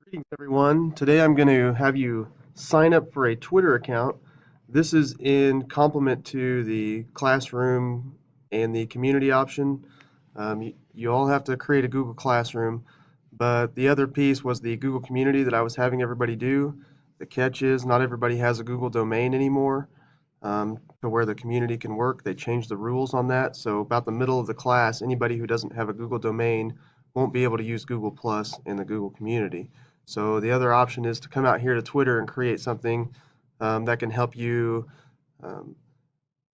Greetings, everyone. Today I'm going to have you sign up for a Twitter account. This is in complement to the classroom and the community option. You all have to create a Google Classroom, but the other piece was the Google Community that I was having everybody do. The catch is not everybody has a Google domain anymore to where the community can work. They changed the rules on that. So about the middle of the class, anybody who doesn't have a Google domain won't be able to use Google Plus in the Google Community. So the other option is to come out here to Twitter and create something that can help you um,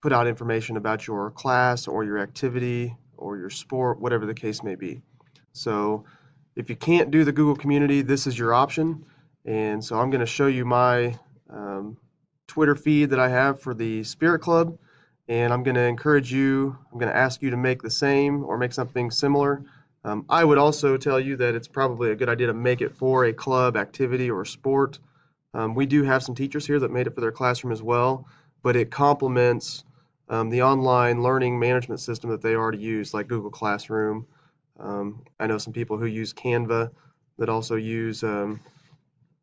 put out information about your class or your activity or your sport, whatever the case may be. So if you can't do the Google Community, this is your option. And so I'm going to show you my um, Twitter feed that I have for the Spirit Club. And I'm going to encourage you, I'm going to ask you to make the same or make something similar. I would also tell you that it's probably a good idea to make it for a club, activity, or sport. We do have some teachers here that made it for their classroom as well, but it complements the online learning management system that they already use, like Google Classroom. I know some people who use Canva that also use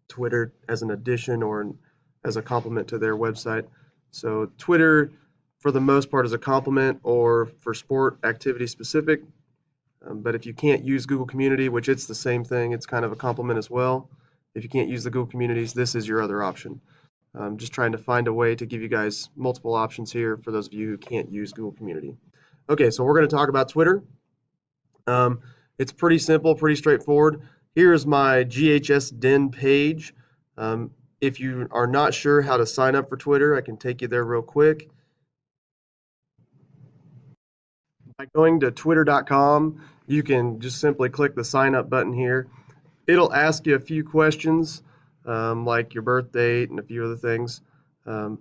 Twitter as an addition or as a complement to their website. So Twitter, for the most part, is a complement or for sport activity specific. But if you can't use Google Community, which it's the same thing, it's kind of a complement as well. If you can't use the Google Communities, this is your other option. I'm just trying to find a way to give you guys multiple options here for those of you who can't use Google Community. Okay, so we're going to talk about Twitter. Um, it's pretty simple, pretty straightforward. Here's my GHS Den page. Um, if you are not sure how to sign up for Twitter, I can take you there real quick. By going to twitter.com, you can just simply click the sign up button here. It'll ask you a few questions, like your birth date and a few other things.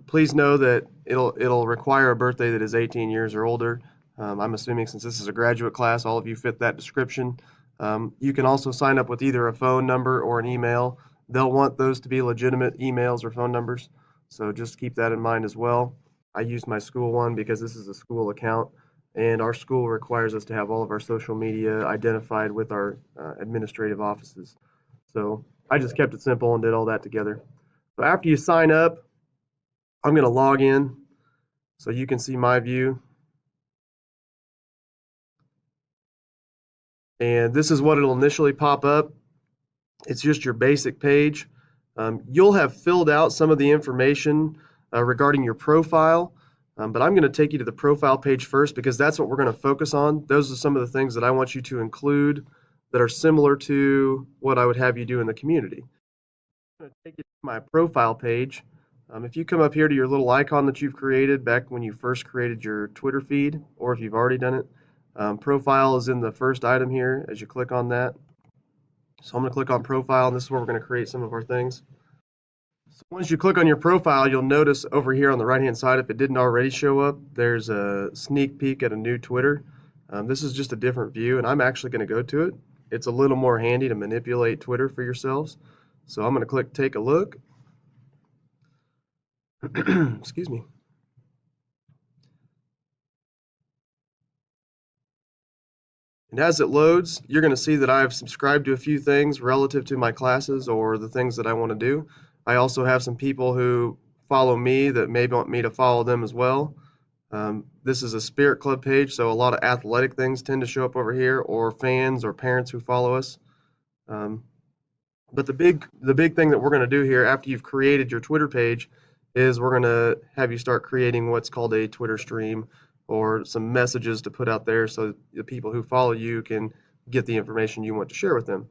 Please know that it'll require a birthday that is 18 years or older. I'm assuming since this is a graduate class, all of you fit that description. You can also sign up with either a phone number or an email. They'll want those to be legitimate emails or phone numbers, so just keep that in mind as well. I use my school one because this is a school account, and our school requires us to have all of our social media identified with our administrative offices. So I just kept it simple and did all that together. So after you sign up, I'm going to log in so you can see my view. And this is what it'll initially pop up. It's just your basic page. You'll have filled out some of the information regarding your profile, but I'm going to take you to the profile page first because that's what we're going to focus on. Those are some of the things that I want you to include that are similar to what I would have you do in the community. I'm going to take you to my profile page. If you come up here to your little icon that you've created back when you first created your Twitter feed, or if you've already done it, profile is in the first item here as you click on that. So I'm going to click on profile, and this is where we're going to create some of our things. So once you click on your profile, you'll notice over here on the right-hand side, if it didn't already show up, there's a sneak peek at a new Twitter. This is just a different view, and I'm actually going to go to it. It's a little more handy to manipulate Twitter for yourselves. So I'm going to click take a look. Excuse me. And as it loads, you're going to see that I've subscribed to a few things relative to my classes or the things that I want to do. I also have some people who follow me that may want me to follow them as well. This is a Spirit Club page, so a lot of athletic things tend to show up over here, or fans or parents who follow us. Um, but the big thing that we're going to do here after you've created your Twitter page is we're going to have you start creating what's called a Twitter stream or some messages to put out there so the people who follow you can get the information you want to share with them.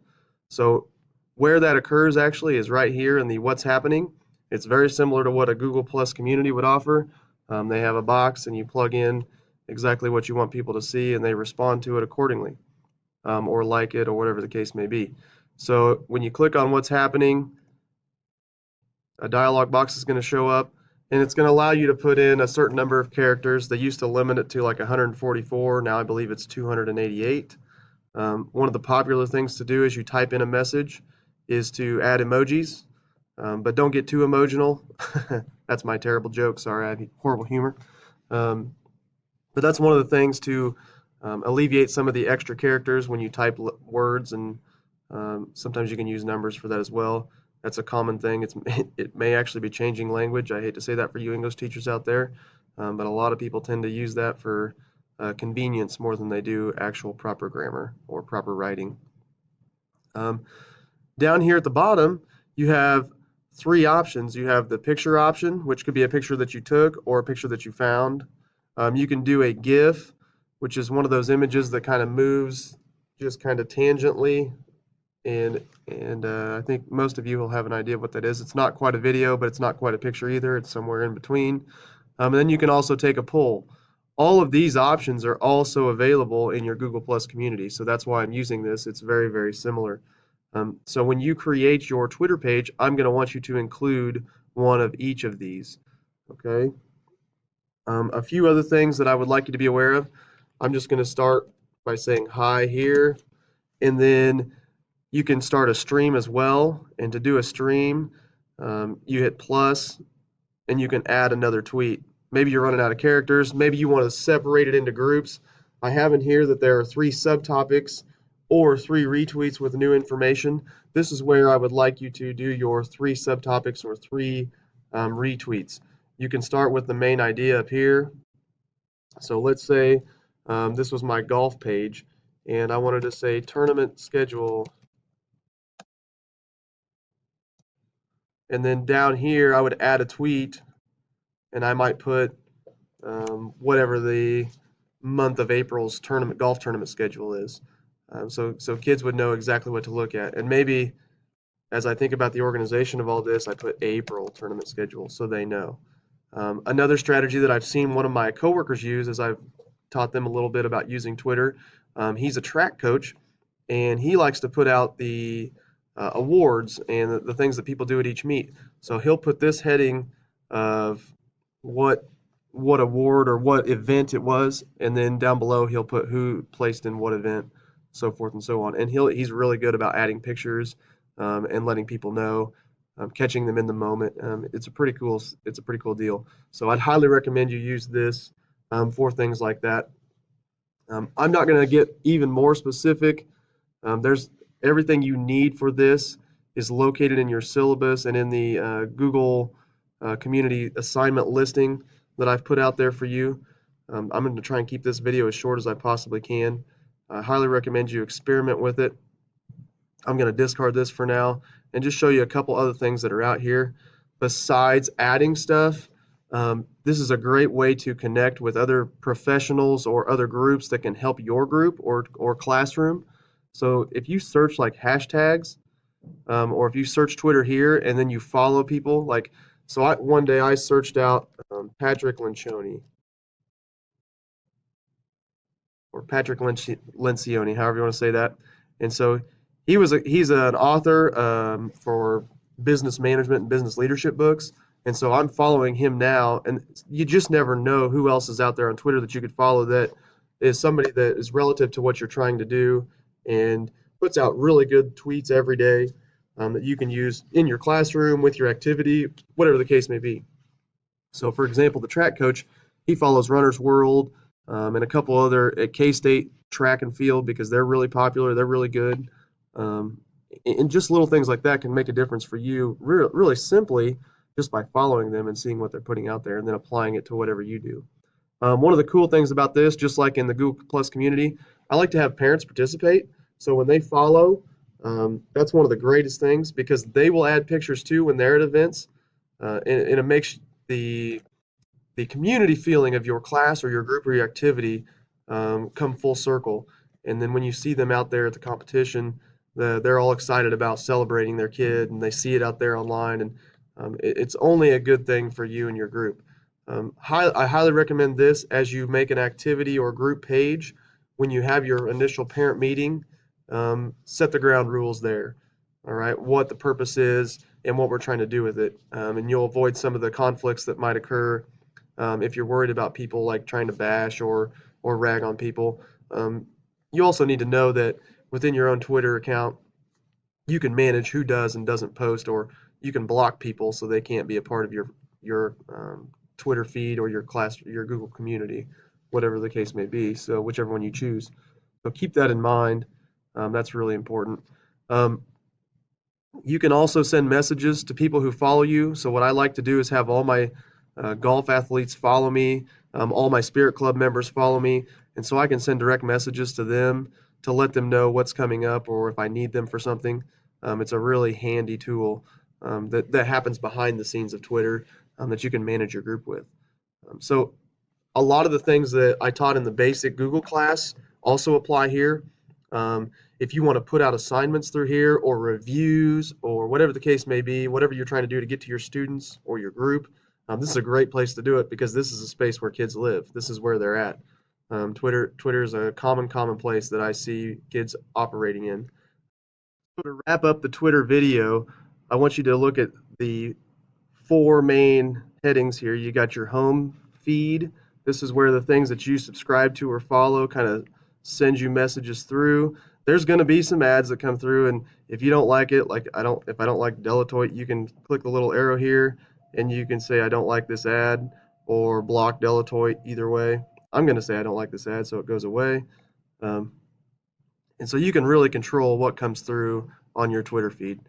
So where that occurs actually is right here in the what's happening. It's very similar to what a Google Plus community would offer. They have a box and you plug in exactly what you want people to see and they respond to it accordingly, or like it or whatever the case may be. So when you click on what's happening, a dialog box is going to show up and it's going to allow you to put in a certain number of characters. They used to limit it to like 144. Now I believe it's 288. One of the popular things to do as you type in a message is to add emojis, but don't get too emotional. That's my terrible joke. Sorry, I have horrible humor. Um, but that's one of the things to alleviate some of the extra characters when you type words and Sometimes you can use numbers for that as well. That's a common thing. It may actually be changing language. I hate to say that for you English teachers out there, but a lot of people tend to use that for convenience more than they do actual proper grammar or proper writing. Um, Down here at the bottom, you have three options. You have the picture option, which could be a picture that you took or a picture that you found. You can do a GIF, which is one of those images that kind of moves just kind of tangentially, and I think most of you will have an idea of what that is. It's not quite a video, but it's not quite a picture either. It's somewhere in between. And then you can also take a poll. All of these options are also available in your Google Plus community, so that's why I'm using this. It's very, very similar. So when you create your Twitter page, I'm going to want you to include one of each of these. Okay. A few other things that I would like you to be aware of. I'm just going to start by saying hi here, and then you can start a stream as well. And to do a stream, you hit plus, and you can add another tweet. Maybe you're running out of characters. Maybe you want to separate it into groups. I have in here that there are 3 subtopics or 3 retweets with new information. This is where I would like you to do your 3 subtopics or 3 retweets. You can start with the main idea up here. So let's say this was my golf page, and I wanted to say tournament schedule. And then down here, I would add a tweet, and I might put whatever the month of April's golf tournament schedule is. So kids would know exactly what to look at. And maybe as I think about the organization of all this, I put April tournament schedule so they know. Another strategy that I've seen one of my coworkers use is I've taught them a little bit about using Twitter. He's a track coach, and he likes to put out the awards and the things that people do at each meet. So he'll put this heading of what award or what event it was, and then down below he'll put who placed in what event, so forth and so on. And he's really good about adding pictures and letting people know, catching them in the moment. It's a pretty cool deal. So I'd highly recommend you use this for things like that. I'm not going to get even more specific. There's everything you need for this is located in your syllabus and in the Google community assignment listing that I've put out there for you. I'm going to try and keep this video as short as I possibly can. I highly recommend you experiment with it. I'm going to discard this for now and just show you a couple other things that are out here. Besides adding stuff, this is a great way to connect with other professionals or other groups that can help your group or classroom. So if you search like hashtags, or if you search Twitter here and then you follow people, like, so one day I searched out Patrick Lencioni or Patrick Lencioni, however you want to say that. And so he's an author for business management and business leadership books. And so I'm following him now, and you just never know who else is out there on Twitter that you could follow that is somebody that is relative to what you're trying to do and puts out really good tweets every day that you can use in your classroom with your activity, whatever the case may be. So, for example, the track coach, he follows Runner's World and a couple other at K-State track and field because they're really popular, they're really good. And just little things like that can make a difference for you really simply just by following them and seeing what they're putting out there and then applying it to whatever you do. One of the cool things about this, just like in the Google Plus community, I like to have parents participate. So when they follow, that's one of the greatest things because they will add pictures too when they're at events, and it makes the community feeling of your class or your group or your activity come full circle. And then when you see them out there at the competition, they're all excited about celebrating their kid, and they see it out there online, and it's only a good thing for you and your group. I highly recommend this as you make an activity or group page. When you have your initial parent meeting, set the ground rules there. All right, what the purpose is and what we're trying to do with it, and you'll avoid some of the conflicts that might occur if you're worried about people like trying to bash or rag on people. You also need to know that within your own Twitter account, you can manage who does and doesn't post, or you can block people so they can't be a part of your Twitter feed or your Google community, whatever the case may be. So whichever one you choose. So keep that in mind. That's really important. Um, you can also send messages to people who follow you. So what I like to do is have all my golf athletes follow me, all my Spirit Club members follow me, and so I can send direct messages to them to let them know what's coming up or if I need them for something. It's a really handy tool that happens behind the scenes of Twitter that you can manage your group with. So a lot of the things that I taught in the basic Google class also apply here. Um, if you want to put out assignments through here or reviews or whatever the case may be, whatever you're trying to do to get to your students or your group, this is a great place to do it because this is a space where kids live. This is where they're at. Twitter is a common place that I see kids operating in. So to wrap up the Twitter video, I want you to look at the four main headings here. You got your home feed. This is where the things that you subscribe to or follow kind of send you messages through. There's going to be some ads that come through, and if you don't like it, like if I don't like Delatoid, you can click the little arrow here, and you can say I don't like this ad or block Delatoid. Either way, I'm going to say I don't like this ad, so it goes away. Um, and so you can really control what comes through on your Twitter feed.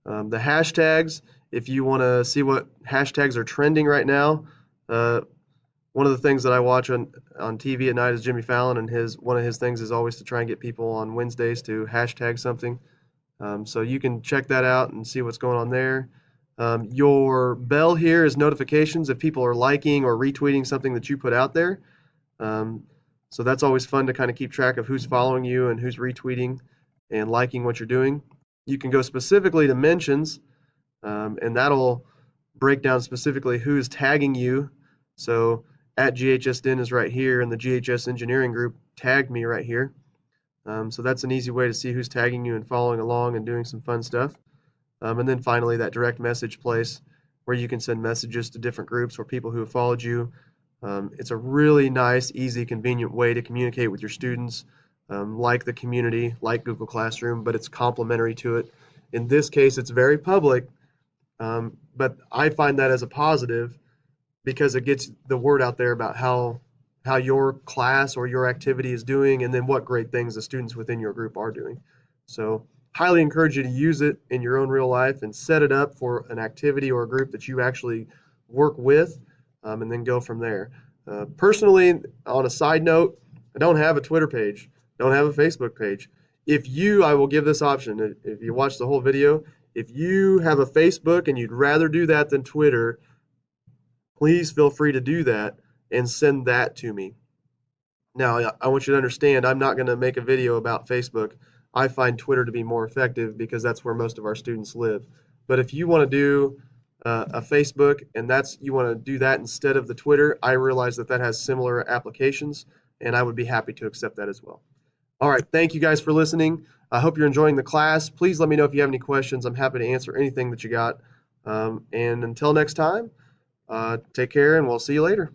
The hashtags, if you want to see what hashtags are trending right now, uh, one of the things that I watch on TV at night is Jimmy Fallon, and one of his things is always to try and get people on Wednesdays to hashtag something. So you can check that out and see what's going on there. Your bell here is notifications if people are liking or retweeting something that you put out there. Um, so that's always fun to kind of keep track of who's following you and who's retweeting and liking what you're doing. You can go specifically to mentions, and that'll break down specifically who's tagging you. So at GHSDen is right here, and the GHS engineering group tagged me right here. So that's an easy way to see who's tagging you and following along and doing some fun stuff. And then finally, that direct message place where you can send messages to different groups or people who have followed you. It's a really nice, easy, convenient way to communicate with your students, like the community, like Google Classroom, but it's complementary to it. In this case, it's very public, but I find that as a positive because it gets the word out there about how your class or your activity is doing, and then what great things the students within your group are doing. So highly encourage you to use it in your own real life and set it up for an activity or a group that you actually work with, and then go from there. Personally, on a side note, I don't have a Twitter page, don't have a Facebook page. I will give this option. If you watch the whole video, if you have a Facebook and you'd rather do that than Twitter, please feel free to do that and send that to me. Now, I want you to understand, I'm not going to make a video about Facebook. I find Twitter to be more effective because that's where most of our students live. But if you want to do a Facebook and you want to do that instead of the Twitter, I realize that has similar applications, and I would be happy to accept that as well. All right, thank you guys for listening. I hope you're enjoying the class. Please let me know if you have any questions. I'm happy to answer anything that you got. And until next time, take care, and we'll see you later.